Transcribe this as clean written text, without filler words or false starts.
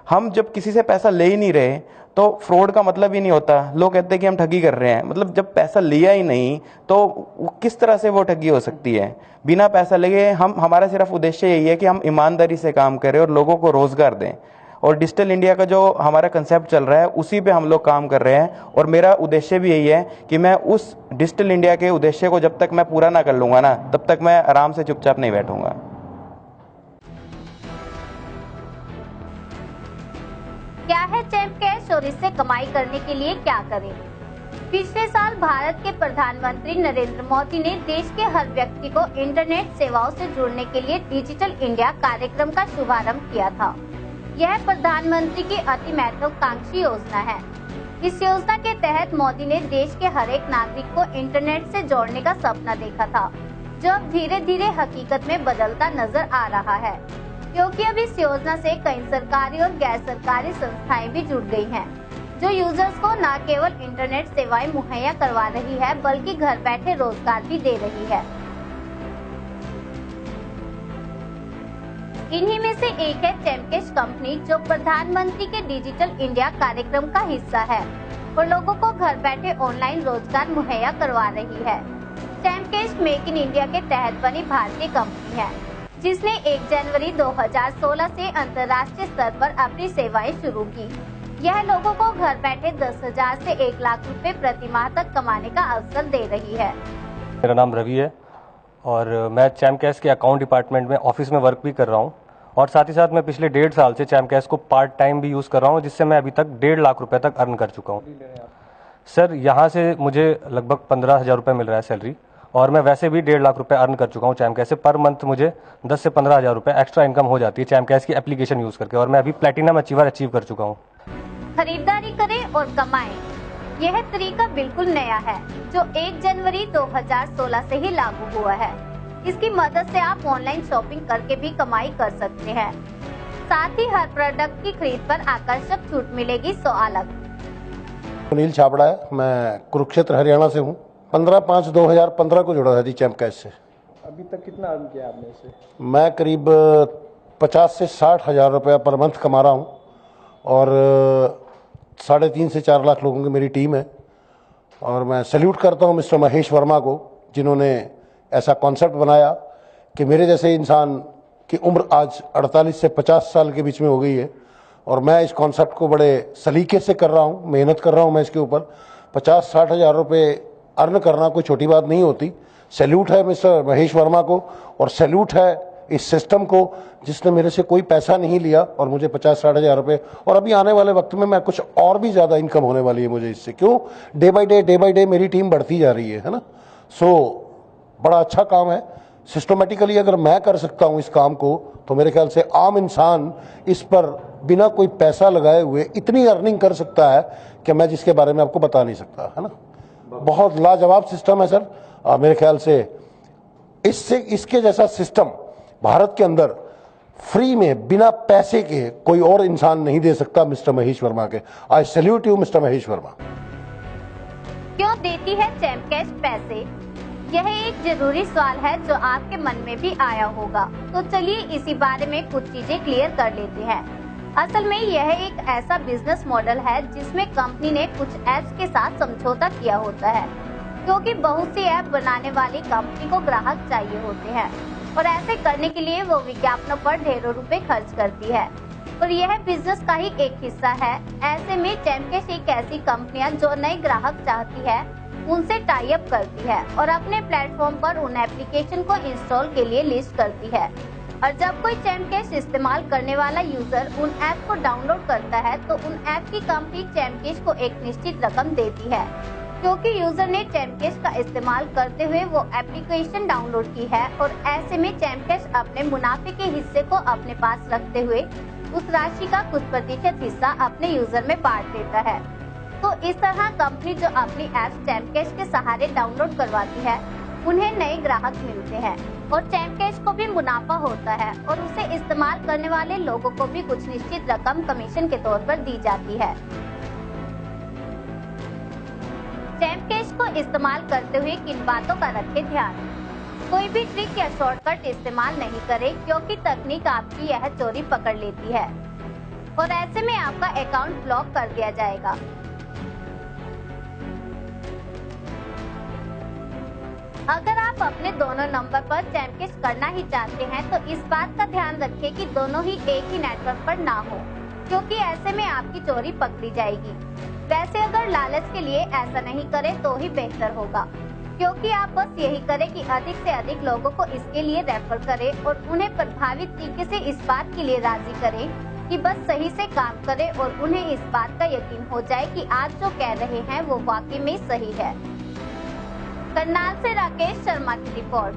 हम जब किसी से पैसा ले ही नहीं रहे तो फ्रॉड का मतलब ही नहीं होता। लोग कहते हैं कि हम ठगी कर रहे हैं, मतलब जब पैसा लिया ही नहीं तो किस तरह से वो ठगी हो सकती है। बिना पैसा लिए हमारा सिर्फ उद्देश्य यही है कि हम ईमानदारी से काम करें और लोगों को रोजगार दें। और डिजिटल इंडिया का जो हमारा कंसेप्ट चल रहा है उसी पे हम लोग काम कर रहे हैं। और मेरा उद्देश्य भी यही है कि मैं उस डिजिटल इंडिया के उद्देश्य को जब तक मैं पूरा ना कर लूंगा ना, तब तक मैं आराम से चुपचाप नहीं बैठूंगा। क्या है चैम्प कैश और इससे कमाई करने के लिए क्या करें? पिछले साल भारत के प्रधानमंत्री नरेंद्र मोदी ने देश के हर व्यक्ति को इंटरनेट सेवाओं से जुड़ने के लिए डिजिटल इंडिया कार्यक्रम का शुभारंभ किया था। यह प्रधानमंत्री की अति महत्वाकांक्षी योजना है। इस योजना के तहत मोदी ने देश के हर एक नागरिक को इंटरनेट से जोड़ने का सपना देखा था, जो अब धीरे धीरे हकीकत में बदलता नजर आ रहा है, क्योंकि अब इस योजना से कई सरकारी और गैर सरकारी संस्थाएं भी जुड़ गई हैं, जो यूजर्स को न केवल इंटरनेट सेवाएं मुहैया करवा रही है बल्कि घर बैठे रोजगार भी दे रही है। इन्हीं में से एक है चैम्प कैश कंपनी, जो प्रधानमंत्री के डिजिटल इंडिया कार्यक्रम का हिस्सा है और लोगों को घर बैठे ऑनलाइन रोजगार मुहैया करवा रही है। Champ cash make in India के तहत बनी भारतीय कंपनी है, जिसने 1 जनवरी 2016 से अंतर्राष्ट्रीय स्तर पर अपनी सेवाएं शुरू की। यह लोगों को घर बैठे 10,000 से 1 लाख रुपए प्रति माह तक कमाने का अवसर दे रही है। मेरा नाम रवि है और मैं चैम्प कैश के अकाउंट डिपार्टमेंट में ऑफिस में वर्क भी कर रहा हूँ और साथ ही साथ मैं पिछले 1.5 साल से चैम्प कैश को पार्ट टाइम भी यूज़ कर रहा हूँ, जिससे मैं अभी तक 1.5 लाख रुपए तक अर्न कर चुका हूँ। सर, यहाँ से मुझे लगभग 15,000 रुपये मिल रहा है सैलरी, और मैं वैसे भी 1.5 लाख रुपए अर्न कर चुका हूँ चैम्प कैश से। पर मंथ मुझे 10 से 15,000 रुपये एक्स्ट्रा इनकम हो जाती है चैम्प कैश की एप्लीकेशन यूज़ करके, और मैं अभी प्लेटिनम अचीवर अचीव कर चुका हूँ। खरीदारी करें और कमाएं, यह तरीका बिल्कुल नया है, जो 1 जनवरी 2016 से ही लागू हुआ है। इसकी मदद से आप ऑनलाइन शॉपिंग करके भी कमाई कर सकते हैं। साथ ही हर प्रोडक्ट की खरीद पर आकर्षक छूट मिलेगी 100 अलग। सुनील छाबड़ा है, मैं कुरुक्षेत्र हरियाणा से हूँ। 15/5/2015 को जुड़ा था जी चैम्प कैश से। अभी तक कितना अर्न किया आपने इससे? मैं करीब 50 से 60 हज़ार रुपया पर मंथ कमा रहा हूँ और 3.5 से 4 लाख लोगों की मेरी टीम है। और मैं सैल्यूट करता हूँ मिस्टर महेश वर्मा को, जिन्होंने ऐसा कॉन्सेप्ट बनाया कि मेरे जैसे इंसान की उम्र आज 48 से 50 साल के बीच में हो गई है और मैं इस कॉन्सेप्ट को बड़े सलीके से कर रहा हूँ, मेहनत कर रहा हूँ मैं इसके ऊपर। 50-60 हज़ार रुपये अर्न करना कोई छोटी बात नहीं होती। सैल्यूट है मिस्टर महेश वर्मा को और सैल्यूट है इस सिस्टम को, जिसने मेरे से कोई पैसा नहीं लिया और मुझे 50-60 हज़ार रुपये, और अभी आने वाले वक्त में मैं कुछ और भी ज़्यादा इनकम होने वाली है मुझे इससे। क्यों? डे बाय डे मेरी टीम बढ़ती जा रही है ना। सो बड़ा अच्छा काम है। सिस्टमेटिकली अगर मैं कर सकता हूँ इस काम को, तो मेरे ख्याल से आम इंसान इस पर बिना कोई पैसा लगाए हुए इतनी अर्निंग कर सकता है कि मैं जिसके बारे में आपको बता नहीं सकता, है ना। बहुत लाजवाब सिस्टम है सर। मेरे ख्याल से इसके जैसा सिस्टम भारत के अंदर फ्री में बिना पैसे के कोई और इंसान नहीं दे सकता मिस्टर महेश वर्मा के। आई salute you mister Mahesh Verma. क्यों देती है चैम्प कैश पैसे? यह एक जरूरी सवाल है जो आपके मन में भी आया होगा, तो चलिए इसी बारे में कुछ चीजें क्लियर कर लेते हैं। असल में यह एक ऐसा बिजनेस मॉडल है जिसमें कंपनी ने कुछ ऐप्स के साथ समझौता किया होता है, क्योंकि बहुत सी ऐप बनाने वाली कंपनी को ग्राहक चाहिए होते हैं और ऐसे करने के लिए वो विज्ञापनों पर ढेरों रुपए खर्च करती है, और यह बिजनेस का ही एक हिस्सा है। ऐसे में चैम्प कैश एक ऐसी कंपनियां जो नए ग्राहक चाहती है उनसे टाई अप करती है और अपने प्लेटफॉर्म पर उन एप्लीकेशन को इंस्टॉल के लिए लिस्ट करती है। और जब कोई चैम्प कैश इस्तेमाल करने वाला यूजर उन ऐप को डाउनलोड करता है तो उन ऐप की कंपनी चैम्प कैश को एक निश्चित रकम देती है, क्योंकि यूजर ने चैम्प कैश का इस्तेमाल करते हुए वो एप्लीकेशन डाउनलोड की है। और ऐसे में चैम्प कैश अपने मुनाफे के हिस्से को अपने पास रखते हुए उस राशि का कुछ प्रतिशत हिस्सा अपने यूजर में बांट देता है। तो इस तरह कंपनी जो अपनी ऐप्स चैम्प कैश के सहारे डाउनलोड करवाती है, उन्हें नए ग्राहक मिलते हैं और चैम्प कैश को भी मुनाफा होता है और उसे इस्तेमाल करने वाले लोगों को भी कुछ निश्चित रकम कमीशन के तौर पर दी जाती है। चैम्प कैश को इस्तेमाल करते हुए किन बातों का रखें ध्यान? कोई भी ट्रिक या शॉर्टकट इस्तेमाल नहीं करें, क्योंकि तकनीक आपकी यह चोरी पकड़ लेती है। और ऐसे में आपका अकाउंट ब्लॉक कर दिया जाएगा। अगर आप अपने दोनों नंबर पर चैमकैश करना ही चाहते हैं तो इस बात का ध्यान रखें कि दोनों ही एक ही नेटवर्क पर ना हो, क्योंकि ऐसे में आपकी चोरी पकड़ी जाएगी। वैसे अगर लालच के लिए ऐसा नहीं करें तो ही बेहतर होगा, क्योंकि आप बस यही करें कि अधिक से अधिक लोगों को इसके लिए रेफर करें और उन्हें प्रभावित तरीके से इस बात के लिए राजी करें कि बस सही से काम करें और उन्हें इस बात का यकीन हो जाए कि आज जो कह रहे हैं वो वाकई में सही है। करनाल से राकेश शर्मा की रिपोर्ट।